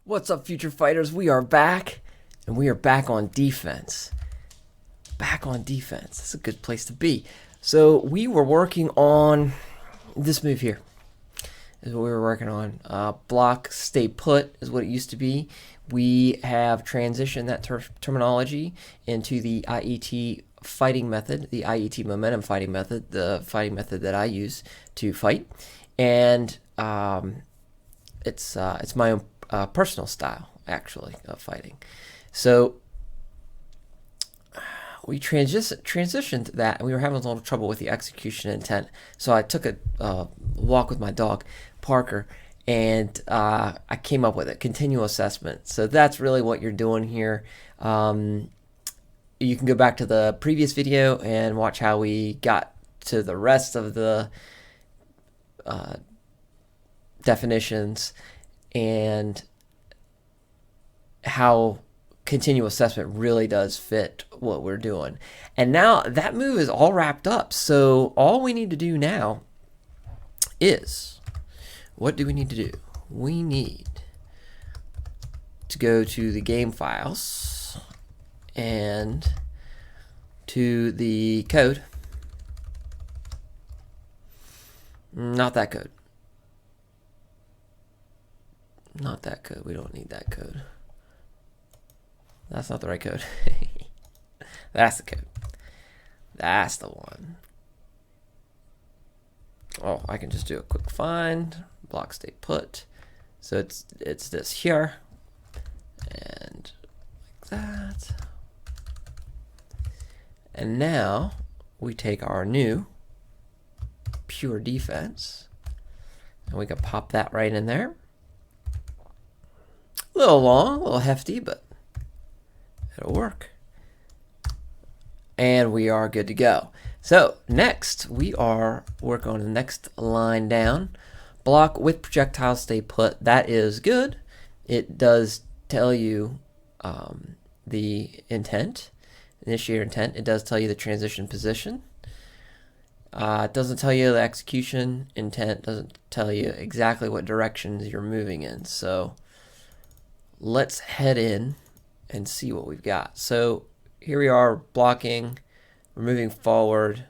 What's up, future fighters? We are back, and we are back on defense. Back on defense. That's a good place to be. So we were working on this move here. Is what we were working on. Block stay put is what it used to be. We have transitioned that terminology into the IET fighting method, the IET momentum fighting method, the fighting method that I use to fight, and it's my own personal style actually of fighting. So we transitioned that, and we were having a little trouble with the execution intent. So I took a walk with my dog, Parker, and I came up with a continual assessment. So that's really what you're doing here. You can go back to the previous video and watch how we got to the rest of the definitions and how continual assessment really does fit what we're doing. And now that move is all wrapped up. So all we need to do now is, what do we need to do? We need to go to the game files and to the code. Not that code. Not that code. We don't need that code. That's not the right code. That's the code. That's the one. Oh, I can just do a quick find. Block stay put. So it's this here. And like that. And now we take our new pure defense and we can pop that right in there. A little long, a little hefty, but it'll work. And we are good to go. So next we are working on the next line down. Block with projectile stay put. That is good. It does tell you the intent, initiator intent. It does tell you the transition position. It doesn't tell you the execution intent. Doesn't tell you exactly what directions you're moving in. So let's head in and see what we've got. So here we are blocking, we're moving forward,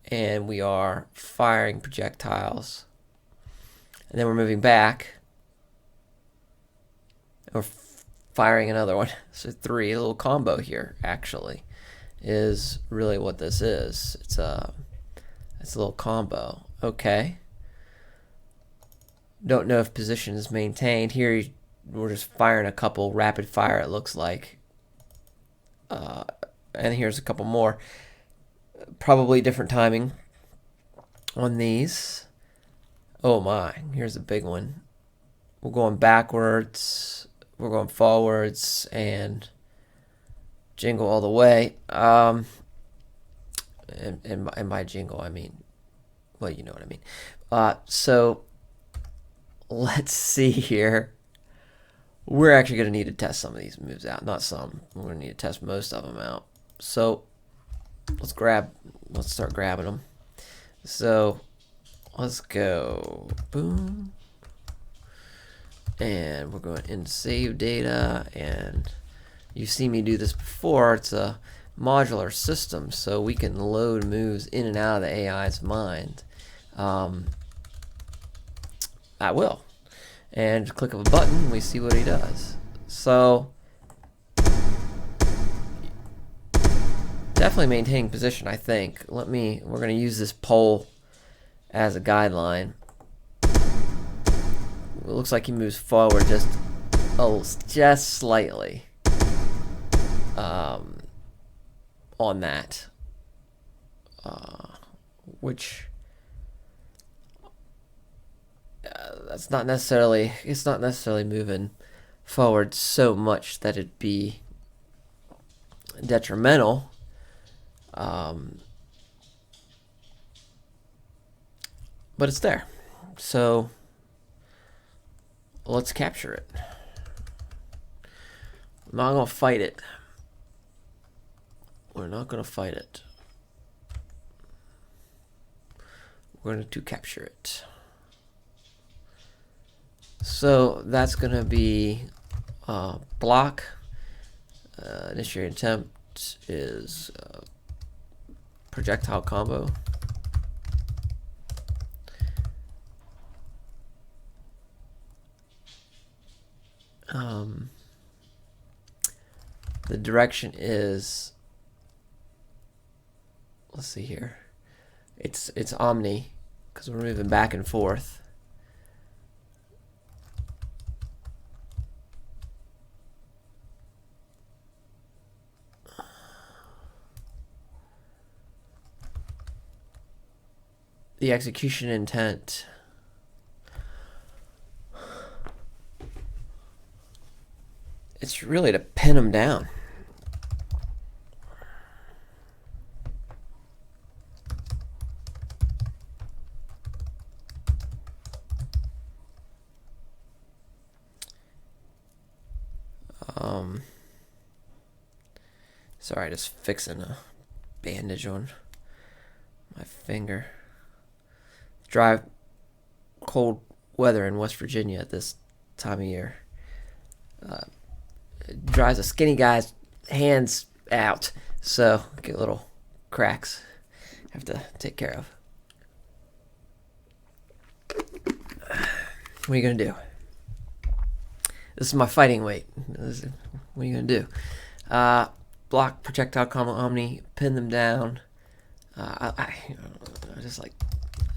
and we are firing projectiles. And then we're moving back, and we're firing another one. So three, a little combo here actually is really what this is. It's a little combo. Okay. Don't know if position is maintained. Here we're just firing a couple rapid fire, it looks like. And here's a couple more. Probably different timing on these. Oh my, here's a big one. We're going backwards, we're going forwards, and jingle all the way. And by jingle, I mean, well, you know what I mean. So let's see here. We're actually going to need to test some of these moves out. Not some. We're going to need to test most of them out. So let's start grabbing them. So let's go. Boom. And we're going into save data. And you've seen me do this before. It's a modular system, so we can load moves in and out of the AI's mind. I will. And click of a button, we see what he does. So definitely maintaining position, I think. We're going to use this pole as a guideline. It looks like he moves forward just slightly on that, which it's not necessarily moving forward so much that it'd be detrimental. But it's there. So let's capture it. I'm not going to fight it. We're not going to fight it. We're going to capture it. So that's going to be block. Initiate attempt is projectile combo. The direction is, let's see here, it's omni because we're moving back and forth. The execution intent, it's really to pin them down. Sorry, just fixing a bandage on my finger. Dry, cold weather in West Virginia at this time of year. It dries a skinny guy's hands out, so get little cracks. Have to take care of. What are you gonna do? This is my fighting weight. What are you gonna do? Block, projectile, combo, omni, pin them down. I just like,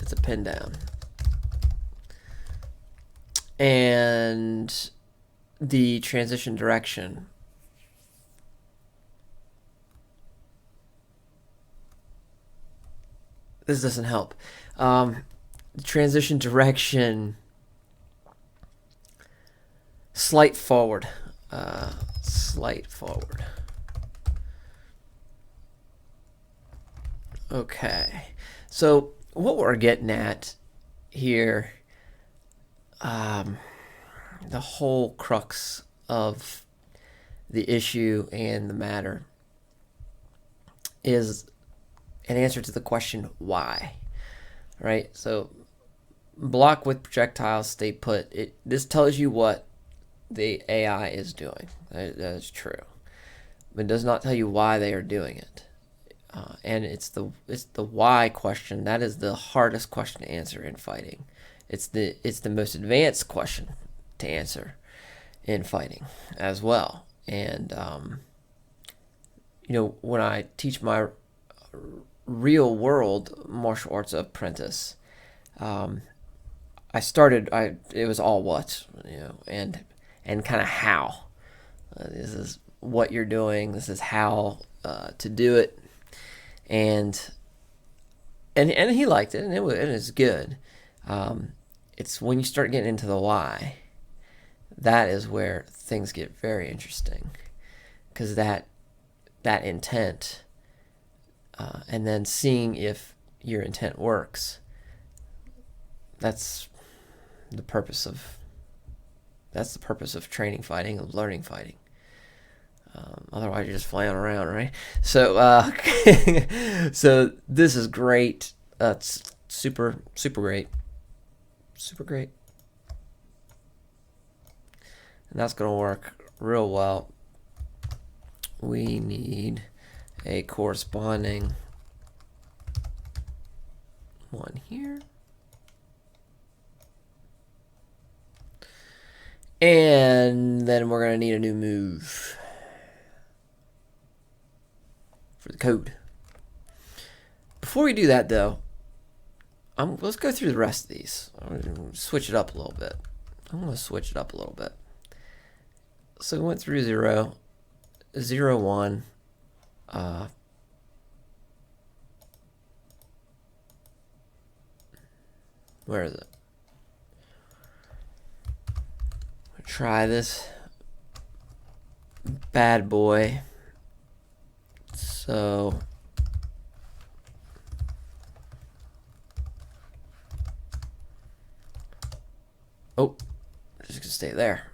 it's a pin down. And the transition direction. This doesn't help. The transition direction, slight forward. Slight forward. Okay, so what we're getting at here, the whole crux of the issue and the matter is an answer to the question why, right? So block with projectiles, stay put. This tells you what the AI is doing. That is true. But it does not tell you why they are doing it. And it's the why question that is the hardest question to answer in fighting. It's the most advanced question to answer in fighting as well. And when I teach my real world martial arts apprentice, it was all what, and kind of how. This is what you're doing. This is how to do it. And he liked it, and it was good. It's when you start getting into the why, that is where things get very interesting, because that intent, and then seeing if your intent works. That's the purpose of training fighting, of learning fighting. Otherwise, you're just flying around, right? So, so this is great. It's super great, and that's gonna work real well. We need a corresponding one here, and then we're gonna need a new move for the code. Before we do that, though, let's go through the rest of these. I'm going to switch it up a little bit. So we went through 0, 0, 1. Where is it? Try this bad boy. So just gonna stay there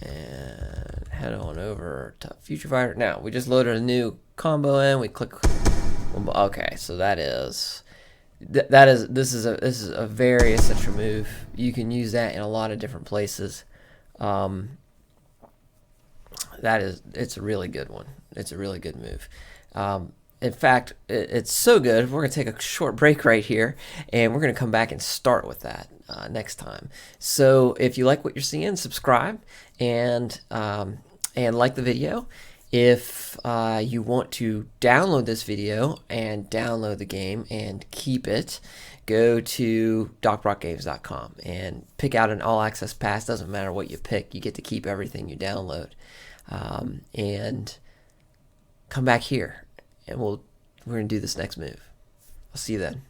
and head on over to Future Fighter. Now we just loaded a new combo in. We click. Okay, so this is a very essential move. You can use that in a lot of different places. it's a really good one. It's a really good move. In fact, it's so good, we're going to take a short break right here, and we're going to come back and start with that next time. So if you like what you're seeing, subscribe and like the video. If you want to download this video and download the game and keep it, go to docbrockgames.com and pick out an all-access pass. Doesn't matter what you pick, you get to keep everything you download. And come back here, and we're going to do this next move. I'll see you then.